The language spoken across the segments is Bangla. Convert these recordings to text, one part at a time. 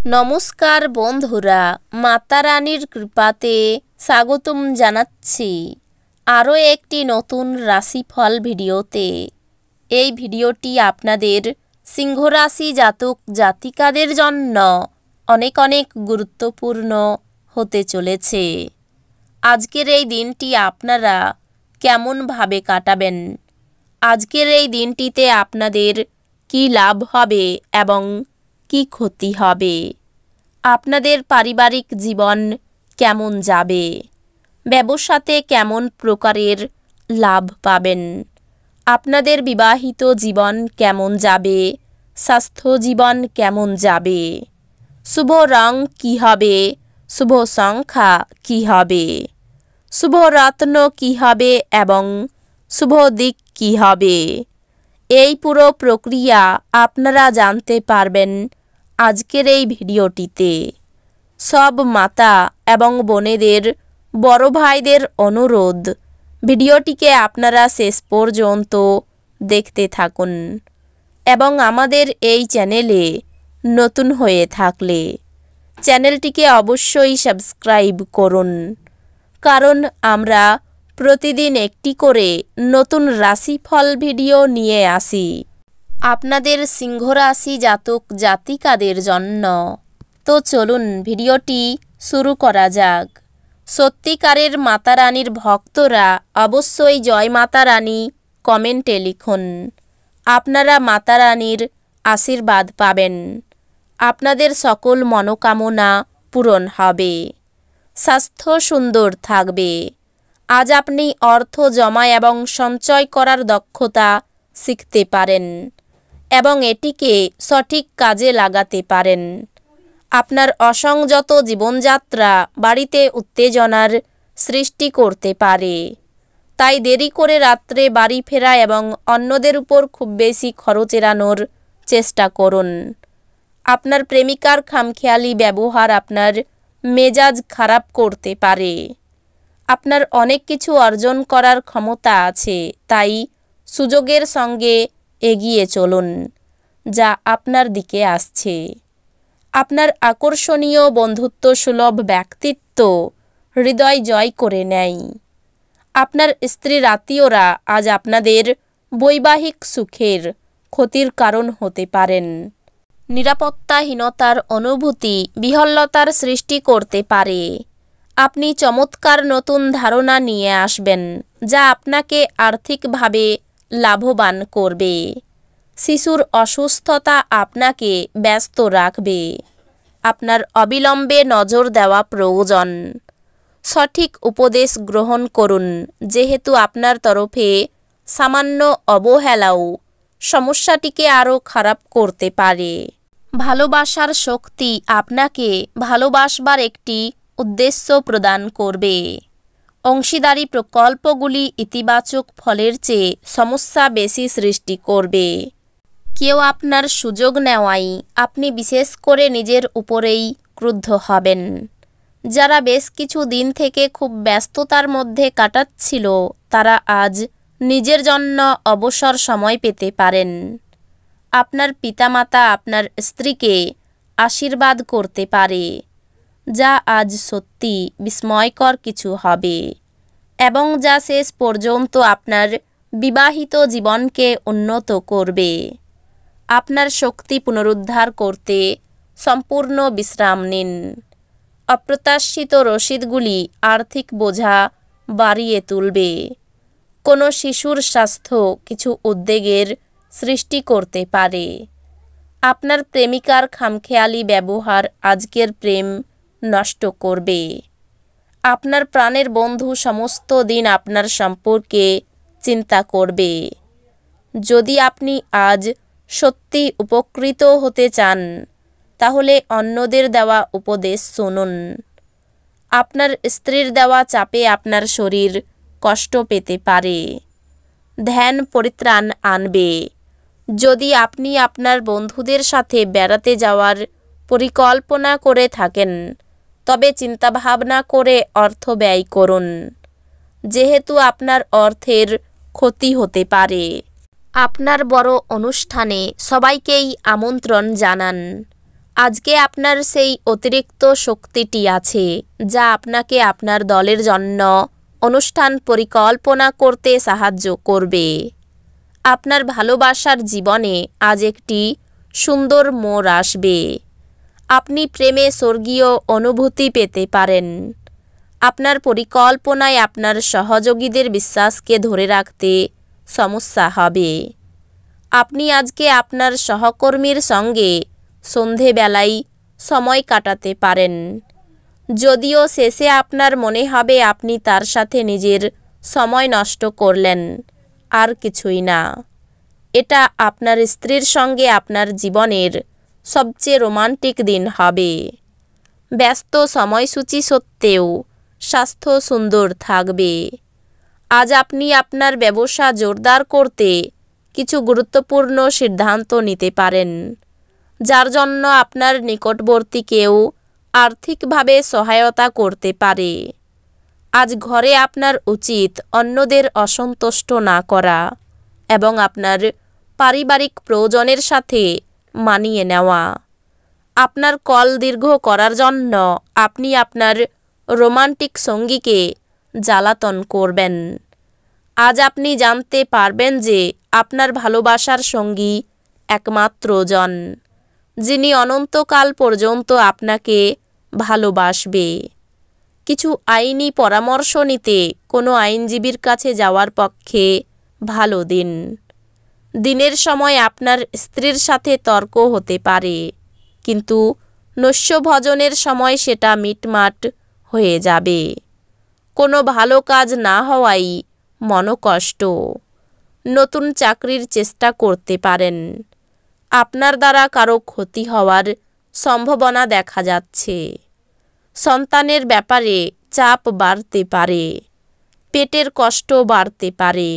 নমস্কার বন্ধুরা, মাতা রানীর কৃপাতে স্বাগতম জানাচ্ছি আরও একটি নতুন রাশিফল ভিডিওতে। এই ভিডিওটি আপনাদের সিংহ রাশি জাতক জাতিকাদের জন্য অনেক অনেক গুরুত্বপূর্ণ হতে চলেছে। আজকের এই দিনটি আপনারা কেমনভাবে কাটাবেন, আজকের এই দিনটিতে আপনাদের কি লাভ হবে এবং কি ক্ষতি হবে, আপনাদের পারিবারিক জীবন কেমন যাবে, ব্যবসাতে কেমন প্রকারের লাভ পাবেন, আপনাদের বিবাহিত জীবন কেমন যাবে, স্বাস্থ্য জীবন কেমন যাবে, শুভ রং কী হবে, শুভ সংখ্যা কী হবে, শুভ রত্ন কী হবে এবং শুভ দিক কী হবে, এই পুরো প্রক্রিয়া আপনারা জানতে পারবেন আজকের এই ভিডিওটিতে। সব মাতা এবং বোনেদের, বড় ভাইদের অনুরোধ, ভিডিওটিকে আপনারা শেষ পর্যন্ত দেখতে থাকুন এবং আমাদের এই চ্যানেলে নতুন হয়ে থাকলে চ্যানেলটিকে অবশ্যই সাবস্ক্রাইব করুন, কারণ আমরা প্রতিদিন একটি করে নতুন রাশিফল ভিডিও নিয়ে আসি আপনাদের সিংহ রাশি জাতক জাতিকাদের জন্য। তো চলুন ভিডিওটি শুরু করা যাক। সত্যিকারের মাতা রানীর ভক্তরা অবশ্যই জয় মাতা রানী কমেন্টে লিখুন। আপনারা মাতা রানীর আশীর্বাদ পাবেন, আপনাদের সকল মনোকামনা পূরণ হবে, স্বাস্থ্য সুন্দর থাকবে। আজ আপনি অর্থ জমা এবং সঞ্চয় করার দক্ষতা শিখতে পারেন এবং এটিকে সঠিক কাজে লাগাতে পারেন। আপনার অসংযত জীবনযাত্রা বাড়িতে উত্তেজনার সৃষ্টি করতে পারে, তাই দেরি করে রাত্রে বাড়ি ফেরা এবং অন্যদের উপর খুব বেশি খরচ এড়ানোর চেষ্টা করুন। আপনার প্রেমিকার খামখেয়ালি ব্যবহার আপনার মেজাজ খারাপ করতে পারে। আপনার অনেক কিছু অর্জন করার ক্ষমতা আছে, তাই সুযোগের সঙ্গে এগিয়ে চলুন যা আপনার দিকে আসছে। আপনার আকর্ষণীয় বন্ধুত্ব সুলভ ব্যক্তিত্ব হৃদয় জয় করে নেয়। আপনার স্ত্রীর আত্মীয়রা আজ আপনাদের বৈবাহিক সুখের ক্ষতির কারণ হতে পারেন। নিরাপত্তাহীনতার অনুভূতি বিহ্বলতার সৃষ্টি করতে পারে। আপনি চমৎকার নতুন ধারণা নিয়ে আসবেন যা আপনাকে আর্থিকভাবে লাভবান করবে। শিশুর অসুস্থতা আপনাকে ব্যস্ত রাখবে। আপনার অবিলম্বে নজর দেওয়া প্রয়োজন। সঠিক উপদেশ গ্রহণ করুন, যেহেতু আপনার তরফে সামান্য অবহেলাও সমস্যাটিকে আরও খারাপ করতে পারে। ভালোবাসার শক্তি আপনাকে ভালোবাসবার একটি উদ্দেশ্য প্রদান করবে। অংশীদারি প্রকল্পগুলি ইতিবাচক ফলের চেয়ে সমস্যা বেশি সৃষ্টি করবে। কেউ আপনার সুযোগ নেওয়ায় আপনি বিশেষ করে নিজের উপরেই ক্রুদ্ধ হবেন। যারা বেশ কিছু দিন থেকে খুব ব্যস্ততার মধ্যে কাটাচ্ছিল, তারা আজ নিজের জন্য অবসর সময় পেতে পারেন। আপনার পিতামাতা আপনার স্ত্রীকে আশীর্বাদ করতে পারে, যা আজ সত্যি বিস্ময়কর কিছু হবে এবং যা শেষ পর্যন্ত আপনার বিবাহিত জীবনকে উন্নত করবে। আপনার শক্তি পুনরুদ্ধার করতে সম্পূর্ণ বিশ্রাম নিন। অপ্রত্যাশিত রসিদগুলি আর্থিক বোঝা বাড়িয়ে তুলবে। কোনো শিশুর স্বাস্থ্য কিছু উদ্বেগের সৃষ্টি করতে পারে। আপনার প্রেমিকার খামখেয়ালি ব্যবহার আজকের প্রেম নষ্ট করবে। আপনার প্রাণের বন্ধু সমস্ত দিন আপনার সম্পর্কে চিন্তা করবে। যদি আপনি আজ সত্যি উপকৃত হতে চান, তাহলে অন্যদের দেওয়া উপদেশ শুনুন। আপনার স্ত্রীর দেওয়া চাপে আপনার শরীর কষ্ট পেতে পারে। ধ্যান পরিত্রাণ আনবে। যদি আপনি আপনার বন্ধুদের সাথে বেড়াতে যাওয়ার পরিকল্পনা করে থাকেন, তবে চিন্তাভাবনা করে অর্থ ব্যয় করুন, যেহেতু আপনার অর্থের ক্ষতি হতে পারে। আপনার বড় অনুষ্ঠানে সবাইকেই আমন্ত্রণ জানান। আজকে আপনার সেই অতিরিক্ত শক্তিটি আছে যা আপনাকে আপনার দলের জন্য অনুষ্ঠান পরিকল্পনা করতে সাহায্য করবে। আপনার ভালোবাসার জীবনে আজ একটি সুন্দর মোড় আসবে। আপনি প্রেমে স্বর্গীয় অনুভূতি পেতে পারেন। আপনার পরিকল্পনায় আপনার সহযোগীদের বিশ্বাসকে ধরে রাখতে সমস্যা হবে। আপনি আজকে আপনার সহকর্মীর সঙ্গে সন্ধেবেলায় সময় কাটাতে পারেন, যদিও শেষে আপনার মনে হবে আপনি তার সাথে নিজের সময় নষ্ট করলেন, আর কিছুই না। এটা আপনার স্ত্রীর সঙ্গে আপনার জীবনের সবচেয়ে রোমান্টিক দিন হবে। ব্যস্ত সময়সূচি সত্ত্বেও স্বাস্থ্য সুন্দর থাকবে। আজ আপনি আপনার ব্যবসা জোরদার করতে কিছু গুরুত্বপূর্ণ সিদ্ধান্ত নিতে পারেন, যার জন্য আপনার নিকটবর্তী কেউ আর্থিকভাবে সহায়তা করতে পারে। আজ ঘরে আপনার উচিত অন্যদের অসন্তুষ্ট না করা এবং আপনার পারিবারিক প্রয়োজনের সাথে মানিয়ে নেওয়া। আপনার কল দীর্ঘ করার জন্য আপনি আপনার রোমান্টিক সঙ্গীকে জ্বালাতন করবেন। আজ আপনি জানতে পারবেন যে আপনার ভালোবাসার সঙ্গী একমাত্র জন যিনি অনন্তকাল পর্যন্ত আপনাকে ভালোবাসবে। কিছু আইনি পরামর্শ নিতে কোনো আইনজীবীর কাছে যাওয়ার পক্ষে ভালো দিন। দিনের সময় আপনার স্ত্রীর সাথে তর্ক হতে পারে, কিন্তু নৈশভোজনের সময় সেটা মিটমাট হয়ে যাবে। কোনো ভালো কাজ না হওয়াই মনোকষ্ট। নতুন চাকরির চেষ্টা করতে পারেন। আপনার দ্বারা কারো ক্ষতি হওয়ার সম্ভাবনা দেখা যাচ্ছে। সন্তানের ব্যাপারে চাপ বাড়তে পারে। পেটের কষ্ট বাড়তে পারে।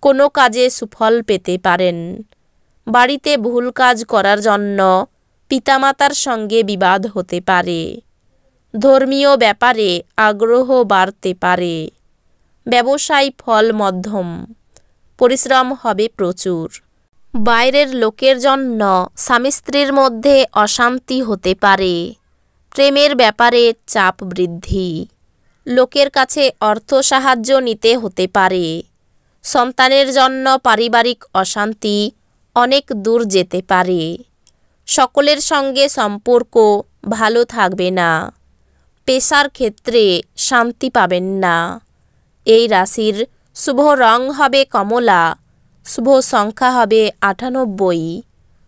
কোনো কাজে সুফল পেতে পারেন। বাড়িতে ভুল কাজ করার জন্য পিতামাতার সঙ্গে বিবাদ হতে পারে। ধর্মীয় ব্যাপারে আগ্রহ বাড়তে পারে। ব্যবসায় ফল মধ্যম। পরিশ্রম হবে প্রচুর। বাইরের লোকের জন্য স্বামী স্ত্রীর মধ্যে অশান্তি হতে পারে। প্রেমের ব্যাপারে চাপ বৃদ্ধি। লোকের কাছে অর্থ সাহায্য নিতে হতে পারে। সন্তানের জন্য পারিবারিক অশান্তি অনেক দূর যেতে পারে। সকলের সঙ্গে সম্পর্ক ভালো থাকবে না। পেশার ক্ষেত্রে শান্তি পাবেন না। এই রাশির শুভ রং হবে কমলা। শুভ সংখ্যা হবে 98।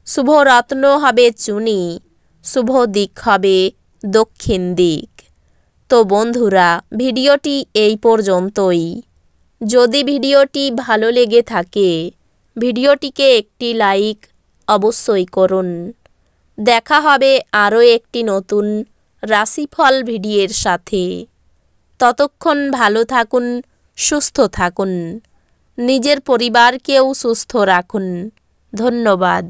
শুভ রত্ন হবে চুনি। শুভ দিক হবে দক্ষিণ দিক। তো বন্ধুরা, ভিডিওটি এই পর্যন্তই। যদি ভিডিওটি ভালো লেগে থাকে ভিডিওটিকে একটি লাইক অবশ্যই করুন। দেখা হবে আরও একটি নতুন রাশিফল ভিডিওর সাথে। ততক্ষণ ভালো থাকুন, সুস্থ থাকুন, নিজের পরিবারকেও সুস্থ রাখুন। ধন্যবাদ।